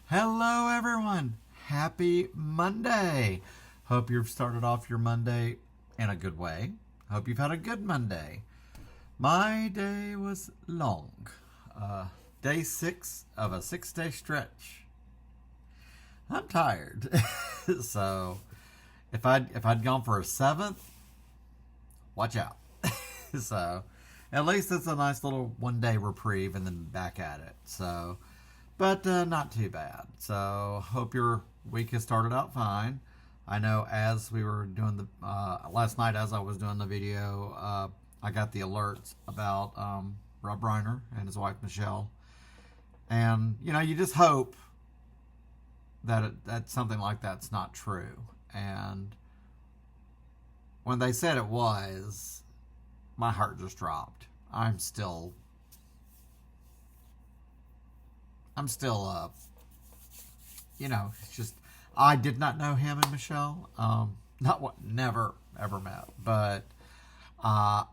Hello, everyone. Happy Monday. Hope you've started off your Monday in a good way. Hope you've had a good Monday. My day was long. Day 6 of a 6-day stretch. I'm tired. So, if I'd gone for a 7th, watch out. So, at least it's a nice little 1-day reprieve and then back at it. So, but not too bad. So hope your week has started out fine. I know as we were doing the last night, as I was doing the video, I got the alerts about Rob Reiner and his wife Michele, and you just hope that something like that's not true. And when they said it was, my heart just dropped. It's just, I did not know him and Michele. Never ever met, but Rob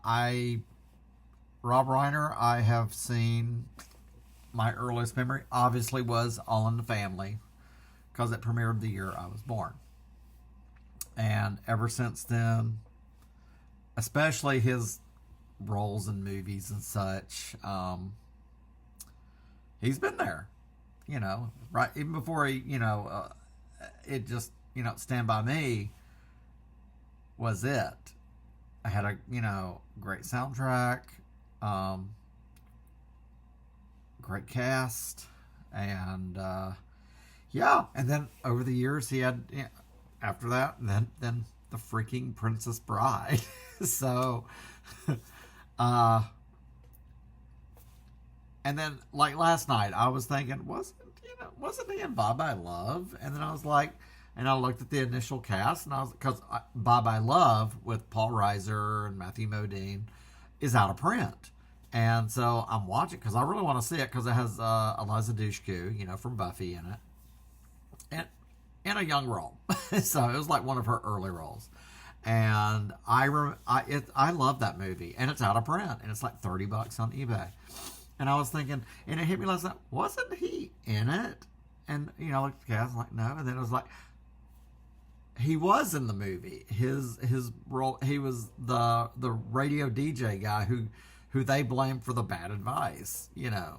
Reiner, I have seen. My earliest memory obviously was All in the Family, because it premiered the year I was born, and ever since then, especially his roles in movies and such, he's been there. Right, even before it just, Stand By Me was it. I had a, great soundtrack, great cast, and, yeah, and then over the years he had, after that, then the freaking Princess Bride. So, and then, like last night, I was thinking, wasn't he in Bye Bye Love? And then I was like, and I looked at the initial cast, and because Bye Bye Love with Paul Reiser and Matthew Modine is out of print, and so I'm watching because I really want to see it because it has Eliza Dushku, from Buffy in it, and in a young role, so it was like one of her early roles. And I love that movie, and it's out of print, and it's like $30 on eBay. And I was thinking, and it hit me last night, wasn't he in it? And, I looked at the cast, like, no. And then it was like, he was in the movie. His role, he was the radio DJ guy who they blamed for the bad advice,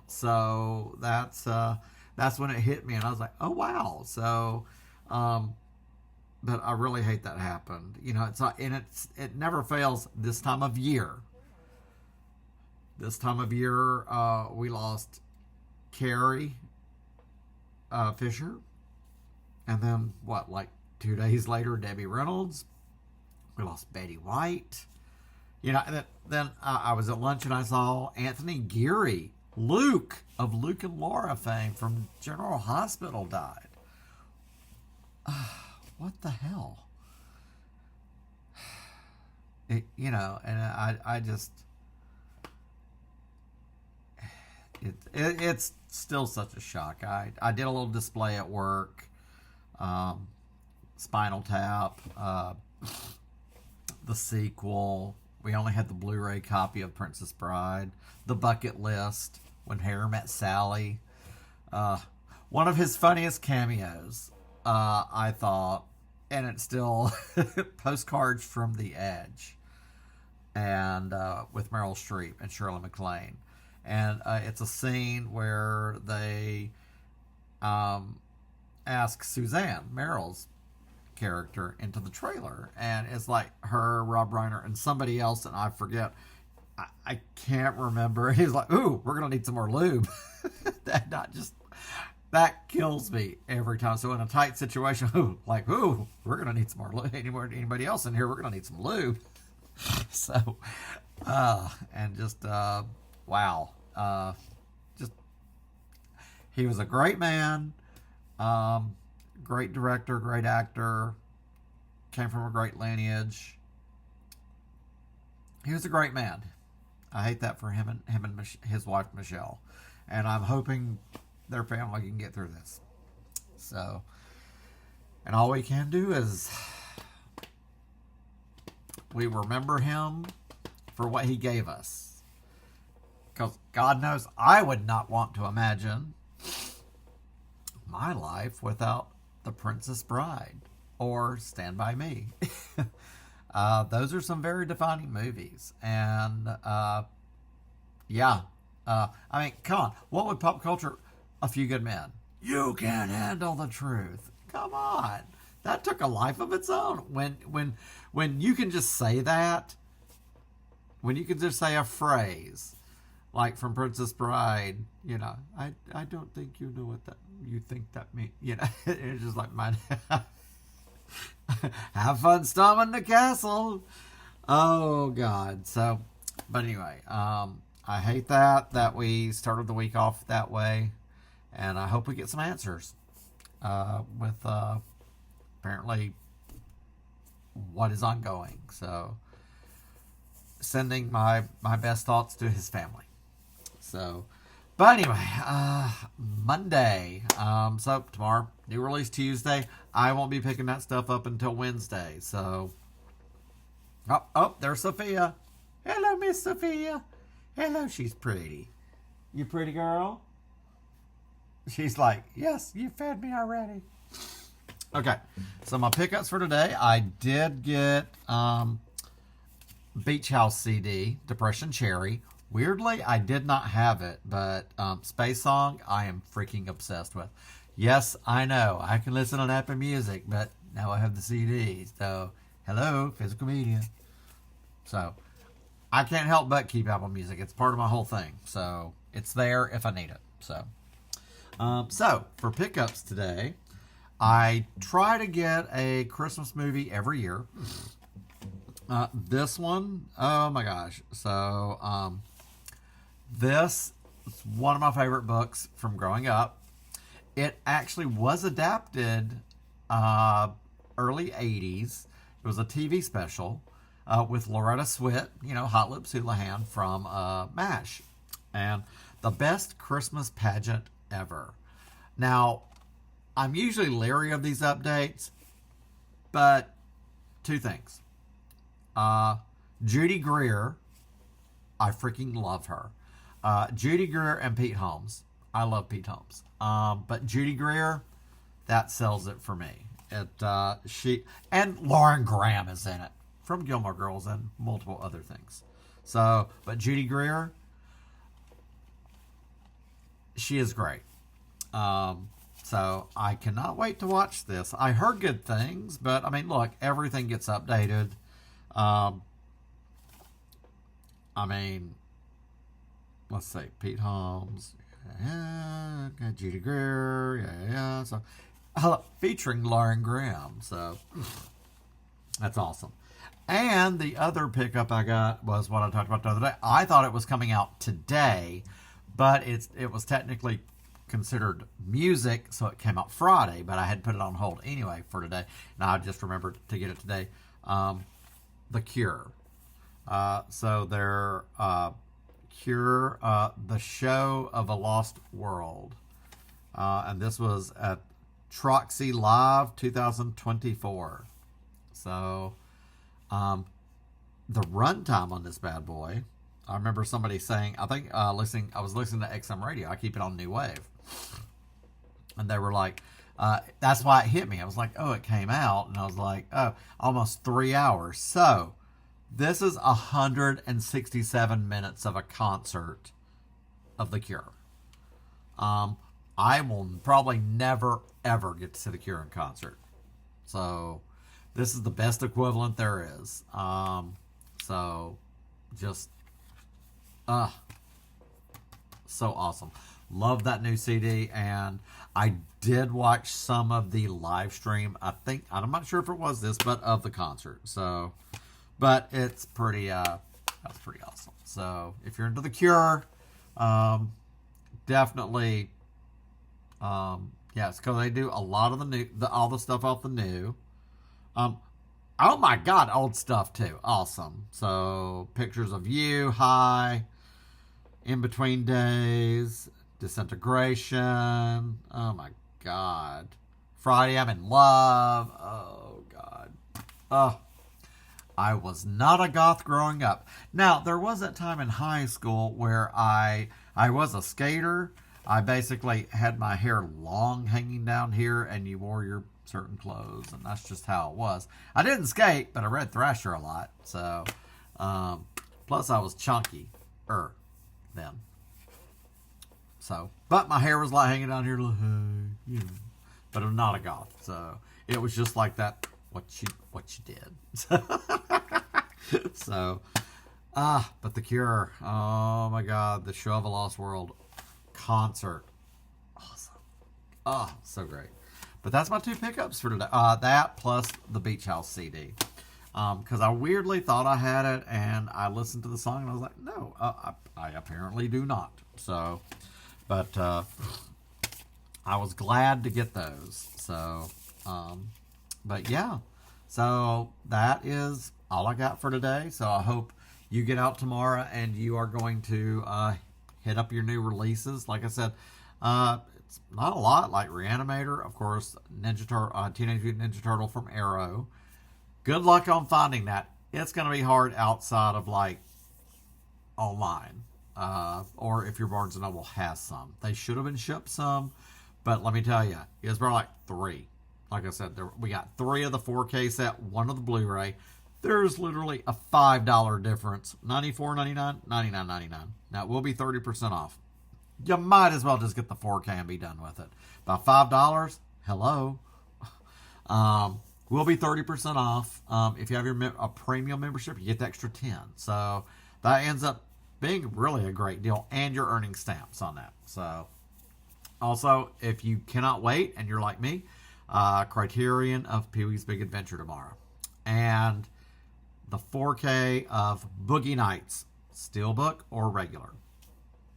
So that's when it hit me, and I was like, oh, wow. So, but I really hate that happened. It never fails this time of year. This time of year, we lost Carrie Fisher, and then like 2 days later, Debbie Reynolds. We lost Betty White. And then I was at lunch and I saw Anthony Geary, Luke of Luke and Laura fame from General Hospital, died. What the hell? And I just. It's still such a shock. I did a little display at work, Spinal Tap, the sequel. We only had the Blu-ray copy of Princess Bride, The Bucket List, When Harry Met Sally. One of his funniest cameos, I thought, and it's still Postcards from the Edge, and with Meryl Streep and Shirley MacLaine. And it's a scene where they ask Suzanne, Meryl's character, into the trailer. And it's like her, Rob Reiner, and somebody else, and I forget. I can't remember. He's like, ooh, we're going to need some more lube. That kills me every time. So in a tight situation, we're going to need some more lube. Anybody else in here, we're going to need some lube. So, and just... wow. He was a great man, great director, great actor, came from a great lineage. He was a great man. I hate that for him and his wife Michele, and I'm hoping their family can get through this. So, and all we can do is we remember him for what he gave us. Because God knows I would not want to imagine my life without The Princess Bride or Stand By Me. Those are some very defining movies. And yeah, I mean, come on. What would pop culture? A Few Good Men. You can't handle the truth. Come on. That took a life of its own. When you can just say that, when you can just say a phrase like from Princess Bride, you know, I don't think you know what that you think that means. You know, it's just like my have fun storming the castle. Oh God. So, but anyway, I hate that we started the week off that way, and I hope we get some answers with apparently what is ongoing. So, sending my best thoughts to his family. So, but anyway, Monday. So tomorrow, new release Tuesday. I won't be picking that stuff up until Wednesday. So, oh, there's Sophia. Hello, Miss Sophia. Hello, she's pretty. You pretty girl? She's like, yes, you fed me already. Okay, so my pickups for today, I did get Beach House CD, Depression Cherry. Weirdly, I did not have it, but Space Song, I am freaking obsessed with. Yes, I know, I can listen on Apple Music, but now I have the CD. So, hello, physical media. So, I can't help but keep Apple Music. It's part of my whole thing. So, it's there if I need it. So for pickups today, I try to get a Christmas movie every year. This one, oh my gosh. So, this is one of my favorite books from growing up. It actually was adapted early 80s. It was a TV special with Loretta Swit, you know, Hot Lips Houlihan from MASH. And The Best Christmas Pageant Ever. Now, I'm usually leery of these updates, but two things. Judy Greer, I freaking love her. Judy Greer and Pete Holmes. I love Pete Holmes. But Judy Greer, that sells it for me. She and Lauren Graham is in it from Gilmore Girls and multiple other things. So, but Judy Greer, she is great. So I cannot wait to watch this. I heard good things, but I mean, look, everything gets updated. I mean, let's see, Pete Holmes, yeah, Judy Greer, yeah. So, featuring Lauren Graham. So that's awesome. And the other pickup I got was what I talked about the other day. I thought it was coming out today, but it was technically considered music, so it came out Friday, but I had put it on hold anyway for today, and I just remembered to get it today. The Cure. So their Cure, The Show of a Lost World. And this was at Troxy Live 2024. So the runtime on this bad boy, I remember somebody saying, I was listening to XM Radio. I keep it on New Wave. And they were like, that's why it hit me. I was like, oh, it came out. And I was like, oh, almost 3 hours. So this is 167 minutes of a concert of The Cure. I will probably never, ever get to see The Cure in concert. So this is the best equivalent there is. So just, so awesome. Love that new CD, and I did watch some of the live stream. I'm not sure if it was this, but of the concert. So, but it's pretty, that's pretty awesome. So if you're into The Cure, definitely, yes, because they do a lot of all the stuff off the new. Oh my God, old stuff too. Awesome. So Pictures of You, High, In Between Days, Disintegration. Oh my God. Friday, I'm in Love. Oh God. Oh, I was not a goth growing up. Now, there was that time in high school where I was a skater, I basically had my hair long hanging down here, and you wore your certain clothes, and that's just how it was. I didn't skate, but I read Thrasher a lot, so plus I was chunky then. So, but my hair was like hanging down here, you know, but I'm not a goth, so it was just like that. What you did. So, but The Cure. Oh my God, the Show of a Lost World concert, awesome. Oh, so great. But that's my two pickups for today. That plus the Beach House CD. Because I weirdly thought I had it, and I listened to the song, and I was like, no, I apparently do not. So, but I was glad to get those. So, but yeah. So that is all I got for today. So I hope you get out tomorrow, and you are going to hit up your new releases. Like I said, it's not a lot, like Reanimator, of course, Teenage Mutant Ninja Turtle from Arrow. Good luck on finding that. It's going to be hard outside of like online, or if your Barnes & Noble has some. They should have been shipped some, but let me tell you, it's probably like 3. Like I said, we got 3 of the 4K set, 1 of the Blu-ray. There's literally a $5 difference. $94.99, $99.99. Now, it will be 30% off. You might as well just get the 4K and be done with it. By $5, hello. Will be 30% off. If you have a premium membership, you get the extra 10. So that ends up being really a great deal, and you're earning stamps on that. So also, if you cannot wait and you're like me, Criterion of Pee-wee's Big Adventure tomorrow, and the 4K of Boogie Nights, Steelbook or regular.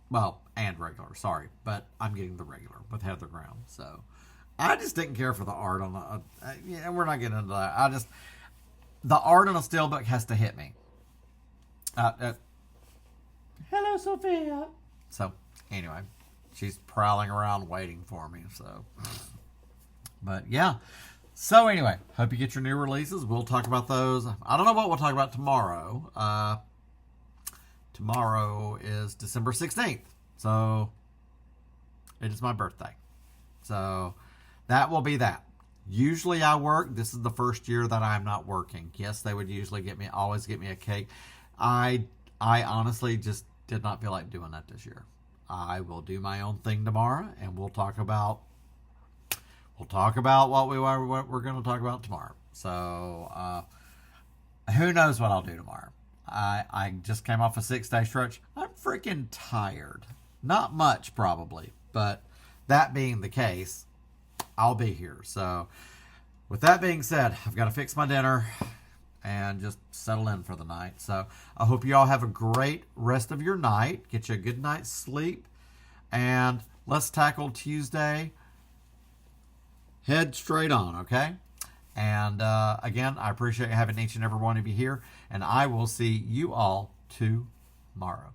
Well, and regular, sorry, but I'm getting the regular with Heather Brown. So I just didn't care for the art on the. Yeah, we're not getting into that. The art on a Steelbook has to hit me. Hello, Sophia. So anyway, she's prowling around waiting for me. So, but yeah. So anyway, hope you get your new releases. We'll talk about those. I don't know what we'll talk about tomorrow. Tomorrow is December 16th. So it is my birthday. So that will be that. Usually I work. This is the first year that I'm not working. Yes, they would usually always get me a cake. I honestly just did not feel like doing that this year. I will do my own thing tomorrow, and we'll talk about what we're going to talk about tomorrow. So who knows what I'll do tomorrow. I just came off a 6-day stretch. I'm freaking tired. Not much, probably. But that being the case, I'll be here. So with that being said, I've got to fix my dinner and just settle in for the night. So I hope you all have a great rest of your night. Get you a good night's sleep. And let's tackle Tuesday head straight on, okay? And again, I appreciate having each and every one of you here. And I will see you all tomorrow.